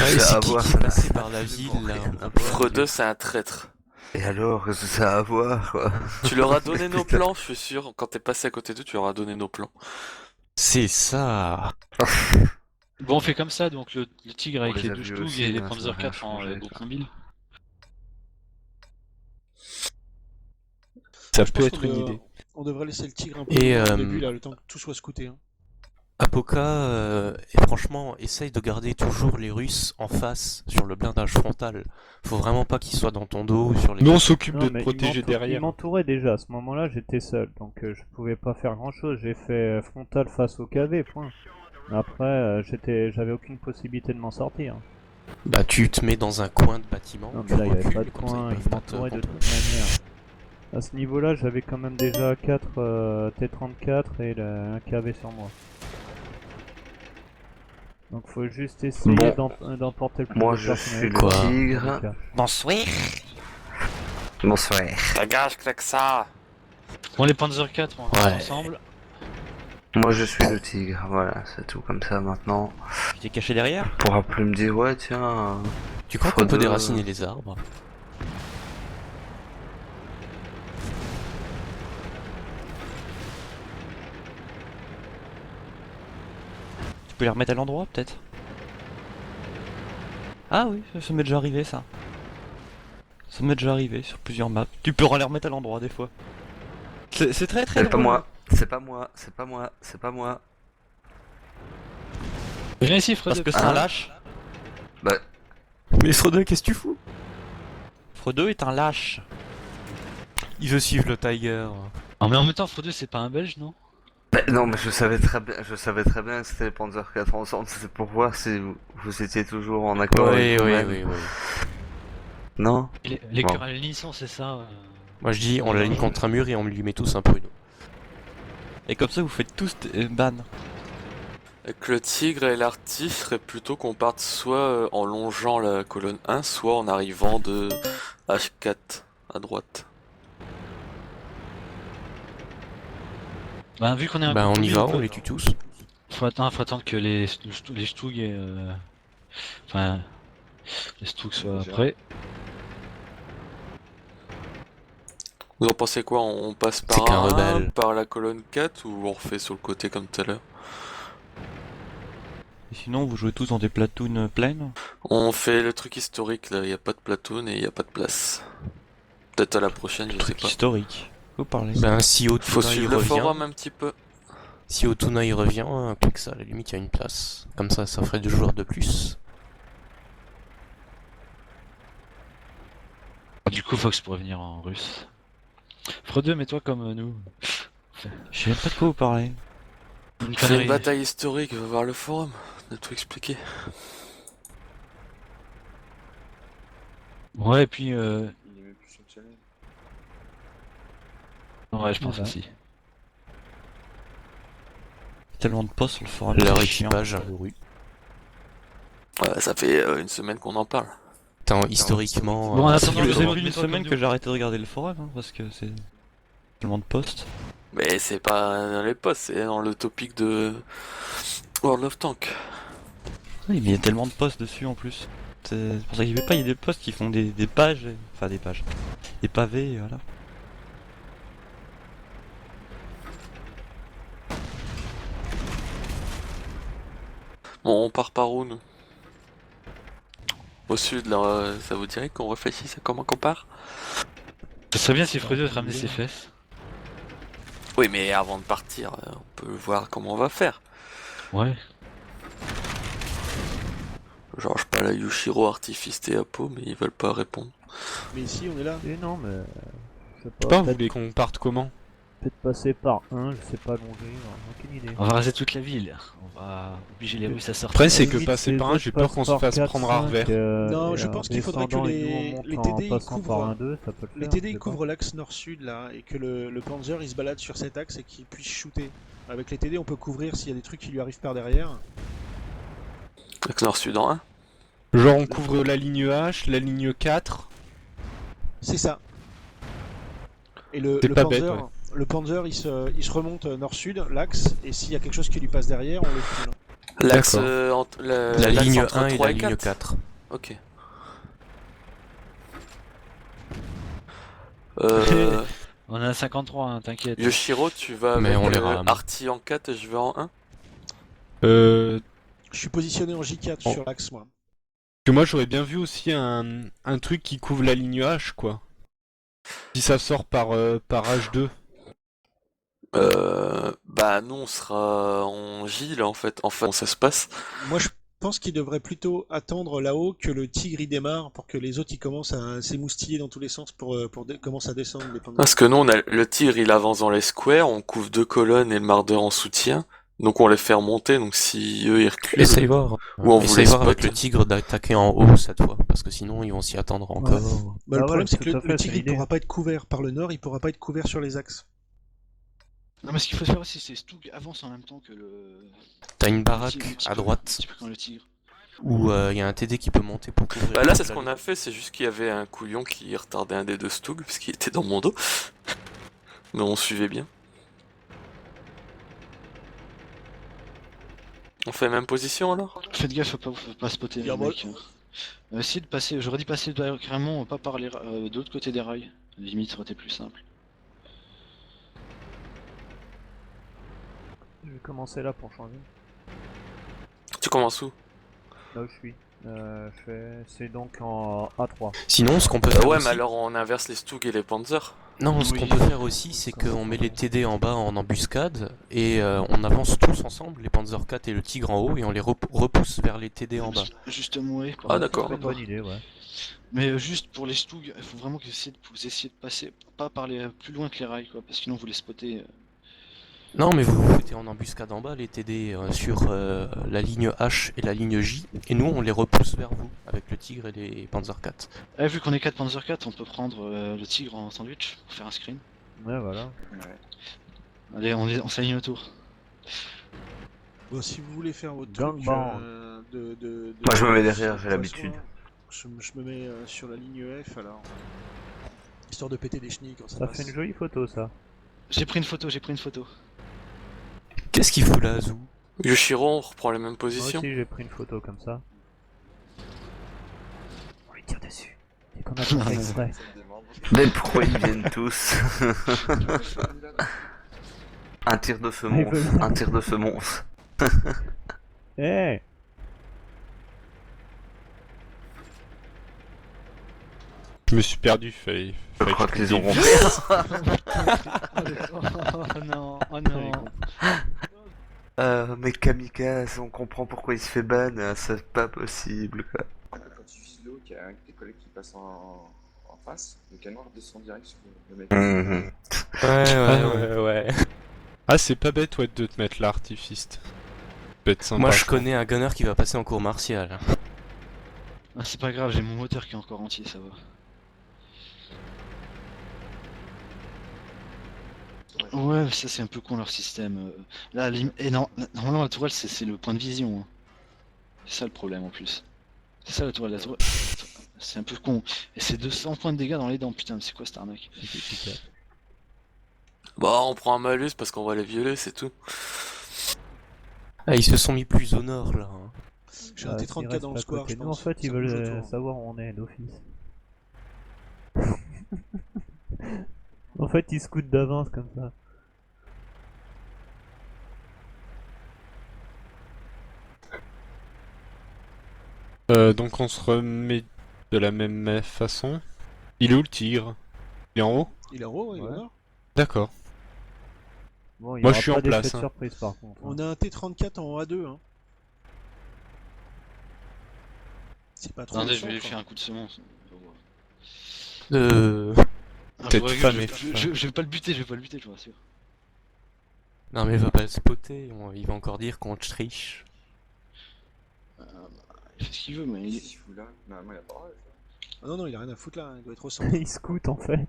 Ouais, ça c'est à qui voir, qui ça est n'a passé par la absolument ville là rien à voir. Freudeux, c'est un traître. Et alors, qu'est-ce que ça a à voir, quoi? Tu leur as donné nos Putain. plans, je suis sûr. Quand t'es passé à côté d'eux, tu leur as donné nos plans. C'est ça. Bon, on fait comme ça, donc le tigre On avec les les a deux vus Stug aussi, et les hein, ça Panzer n'a rien 4 en changé, groupe quoi. mobile. Ça Je peut pense être qu'on une doit- idée. On devrait laisser le tigre un peu Et, loin au début, là, le temps que tout soit scouté. Hein. Apoka, et franchement, essaye de garder toujours les Russes en face sur le blindage frontal. Faut vraiment pas qu'ils soient dans ton dos ou sur les Nous on côtés. s'occupe Non, de te mais protéger il derrière. m'entourait déjà, à ce moment-là j'étais seul, donc je pouvais pas faire grand-chose. J'ai fait frontal face au KV, point. Après, j'avais aucune possibilité de m'en sortir. Bah tu te mets dans un coin de bâtiment, Non, tu mais là il y avait recules, pas de comme ça, coin, ils il peuvent pas te m'entourait de contrôler. toute manière. À ce niveau-là, j'avais quand même déjà 4 T-34 et un KV sur moi. Donc faut juste essayer Bon. d'emporter le plus Moi, de je personnel suis le possible, tigre. en tout cas. Bonsoir. Bonsoir. Dégage, ça. Bon, les Panzer 4, on va Ouais. ensemble. Moi, je suis le tigre, voilà, c'est tout comme ça maintenant. Tu t'es caché derrière? On pourra plus me dire, ouais, tiens. Tu crois qu'on peut Freudeux. déraciner les arbres? Tu peux les remettre à l'endroit peut-être? Ah oui, ça m'est déjà arrivé ça. Ça m'est déjà arrivé sur plusieurs maps. Tu peux les remettre à l'endroit des fois. C'est très très C'est pas drôle. moi, c'est pas moi, c'est pas moi, c'est pas moi. Viens ici, Parce Freudeux. que c'est un lâche. Bah, Mais Frodo, qu'est-ce que tu fous? Frodo est un lâche. Il veut suivre le Tiger. Ah, mais en même temps, Freudeux, c'est pas un Belge, non? non, mais je savais très bien que c'était les Panzer 4 ensemble, c'était pour voir si vous étiez toujours en accord Oui, avec oui, vous-même. oui, oui. Non? Les Bon. querelles Nissan, c'est ça. Moi je dis, on l'aligne contre un mur et on lui met tous un pruneau. Et comme ça vous faites tous ban. Avec le tigre et l'arty, serait plutôt qu'on parte soit en longeant la colonne 1, soit en arrivant de H4 à droite. Bah, vu qu'on est un Bah on groupe y mobile, va, on peut- on les tue tous. faut attendre que les Stug et enfin les Stug soient prêts. Vous en pensez quoi? On passe C'est par qu'un un, rebelle. par la colonne 4 ou on refait sur le côté comme tout à l'heure? Et sinon vous jouez tous dans des platoons pleines. On fait le truc historique là, il n'y a pas de platoon et il n'y a pas de place. Peut-être à la prochaine, je sais Truc pas. historique. Vous parlez. Ben si Faut Otuna il suivre le revient, forum un petit peu. si Otuna il revient, clique ça, à la limite il y a une place. Comme ça ferait 2 joueurs de plus. Du coup, Fox pourrait venir en russe. Freudeux, mets-toi comme nous. Je sais même pas de quoi vous parlez. Une C'est connerie. une bataille historique, va voir le forum, on a tout expliqué. Ouais, et puis ouais, je pense Voilà. aussi. Tellement de postes sur le forum. Leur c'est chiant. équipage rue. Ouais, ça fait une semaine qu'on en parle. Attends, historiquement... Bon, en euh, attendant, Ça fait le forum, plus d'une mets-toi semaine comme que nous. j'ai arrêté de regarder le forum hein, parce que c'est tellement de postes. Mais c'est pas dans les postes, c'est dans le topic de World of Tank. Oui, mais il y a tellement de postes dessus en plus. C'est pour ça qu'il fait pas, il y a des postes qui font des pages, enfin des pages, des pavés, et voilà. Bon, on part par où nous? Au sud là, ça vous dirait qu'on réfléchisse à comment qu'on part? Ce serait bien si Freudeux ramenait ses fesses. Oui, mais avant de partir, on peut voir comment on va faire. Ouais. Genre, je parle à Yushiro, Artifice et Apo, mais ils veulent pas répondre. Mais ici, on est là. Et non, mais je sais Je sais pas, pas, vous peut-être voulez qu'on parte comment? passer par un, je sais pas longer, aucune idée. On va raser toute la ville. On va obliger les Russes à sortir. Après, c'est que Limite, passer les par un, autres j'ai peur qu'on se passent par fasse prendre à 4, revers. 5, Non, et je en pense qu'il faudrait que descendant et les nous, on monte TD en ils passant par couvrent. un 2, ça peut le Les faire. TD je ils sais pas. couvrent l'axe nord-sud là et que le Panzer il se balade sur cet axe et qu'il puisse shooter. Avec les TD on peut couvrir s'il y a des trucs qui lui arrivent par derrière. Axe nord-sud en 1. Genre, on couvre la ligne H, la ligne 4. C'est ça. Et le C'est pas bête, Panzer, ouais. le Panzer il se remonte nord-sud, l'axe, et s'il y a quelque chose qui lui passe derrière, on le tue. L'axe D'accord. la La l'axe ligne entre 1 et 3 la et ligne 4. 4. Ok. Euh, On a 53, hein, t'inquiète. Yoshiro, tu vas Mais avec on les rame. Arty en 4 et je vais en 1. Euh, Je suis positionné en J4 Oh. sur l'axe, moi. que moi j'aurais bien vu aussi un truc qui couvre la ligne H, quoi. Si ça sort par H2. Bah nous on sera en J là en fait. Enfin, ça se passe. Moi, je pense qu'il devrait plutôt attendre là-haut que le tigre il démarre pour que les autres ils commencent à s'émoustiller dans tous les sens pour commencer à descendre les Panzers. Parce que nous on a le tigre, il avance dans les squares, on couvre 2 colonnes et le mardeur en soutien. Donc on les fait remonter, donc si eux ils reculent. Essaye voir. Ou on vous Essaye les voir avec spot. le tigre d'attaquer en haut cette fois, parce que sinon ils vont s'y attendre encore. Bah, Ah le ouais, problème c'est que tout à le fait, tigre c'est il pourra l'idée. pas être couvert par le nord, il pourra pas être couvert sur les axes. Non, mais ce qu'il faut faire aussi, c'est Stug avance en même temps que le. T'as une le baraque tigre, un petit à peu- droite Un petit peu comme le tigre. où il y a un TD qui peut monter pour couvrir. Bah là toute c'est ce la qu'on a fait, c'est juste qu'il y avait un couillon qui retardait un des deux Stug, parce qu'il était dans mon dos. Mais on suivait bien. On fait même position alors? Faites gaffe, faut pas spotter les Fireball. mecs. Essayez de passer, j'aurais dit passer carrément pas par les de l'autre côté des rails. Limite, ça aurait été plus simple. Je vais commencer là pour changer. Tu commences où? Là où je suis. C'est donc en A3. Sinon, ce qu'on peut faire Ouais, aussi... mais alors on inverse les Stug et les Panzers. Non, ce Oui. qu'on peut faire aussi, c'est qu'on met les TD en bas en embuscade et on avance tous ensemble, les Panzer 4 et le Tigre en haut, et on les repousse vers les TD en bas. Justement, ouais. Ah, d'accord. C'est une bonne idée, ouais. Mais juste pour les Stug, il faut vraiment que vous essayiez de passer pas par les plus loin que les rails, quoi, parce que sinon vous les spottez. Non, mais vous vous mettez en embuscade en bas, les TD sur la ligne H et la ligne J, et nous on les repousse vers vous, avec le Tigre et les Panzer 4. Vu qu'on est 4 Panzer 4, on peut prendre le tigre en sandwich pour faire un screen. Ouais, voilà. Allez, on s'aligne autour. Bon, si vous voulez faire votre Gang truc bang. Moi, je me mets derrière, de j'ai toute l'habitude. façon, Je me mets sur la ligne F alors. Histoire de péter des chenilles quand ça Ça passe. fait une jolie photo, ça. J'ai pris une photo. Qu'est-ce qu'il fout là, Azou? Yoshiro, on reprend les mêmes Moi positions. aussi, j'ai pris une photo comme ça. On lui tire dessus. Et qu'on a pas fait exprès. Mais pourquoi ils viennent tous? Un tir de semonce, un tir de semonce. Eh Je me suis perdu, Je fallait crois que qu'ils je ont dise. Oh non, oh non. Mais Kamikaze, on comprend pourquoi il se fait ban, c'est pas possible quoi. Quand tu vises le haut, qu'il y a un des collègues qui passe en face, le canon redescend direct sur le mec. Mhm. Ouais. Ah, c'est pas bête, ouais, de te mettre l'artifiste. Peut être sympa. Moi je connais un gunner qui va passer en cours martial. Ah, c'est pas grave, j'ai mon moteur qui est encore entier, ça va. Ouais, ça c'est un peu con leur système. Là, et non, normalement la tourelle c'est le point de vision. Hein. C'est ça le problème en plus. C'est ça la tourelle. C'est un peu con. Et c'est 200 points de dégâts dans les dents, putain, mais c'est quoi cette arnaque? C'est efficace. Bah, on prend un malus parce qu'on va les violer, c'est tout. Ah, ils se sont mis plus au nord là. Hein. J'ai un S'ils T34 restent dans le à square, côté je de nous, pense. en fait, ils Ça bouge veulent autour. savoir où on est d'office. En fait, ils scoutent d'avance comme ça. Donc on se remet de la même façon. Il est où le tigre? Il est en haut? Il est en haut, il est au Ouais. nord. D'accord. Bon, il y Moi, aura je suis pas en d'effet place, de hein. surprise par contre. On a un T34 en A2. Hein. C'est pas trop. Attendez, le je vais lui centre, faire hein. un coup de semence. Ah, Peut-être je, pas, je- mais- je vais pas le buter, je vous rassure. Non mais il va pas le spotter, il va encore dire qu'on triche. Il fait ce qu'il veut, mais Qu'est-ce qu'il fout là? Normalement, il a pas le droit, ça. Ah non, non, il a rien à foutre là, il doit être au centre. Ils scoutent en fait.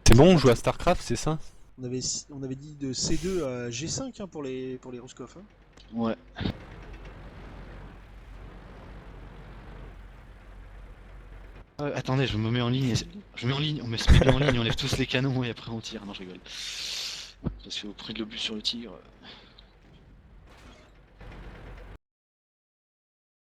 C'est bon, on joue à StarCraft, c'est ça? On avait dit de C2 à G5 hein, pour les Ruskov. Hein. Ouais. Attendez, je me mets en ligne. Je me mets en ligne, on se met bien en ligne, on lève tous les canons et après on tire. Non, je rigole. Parce que vous prenez de l'obus sur le tigre.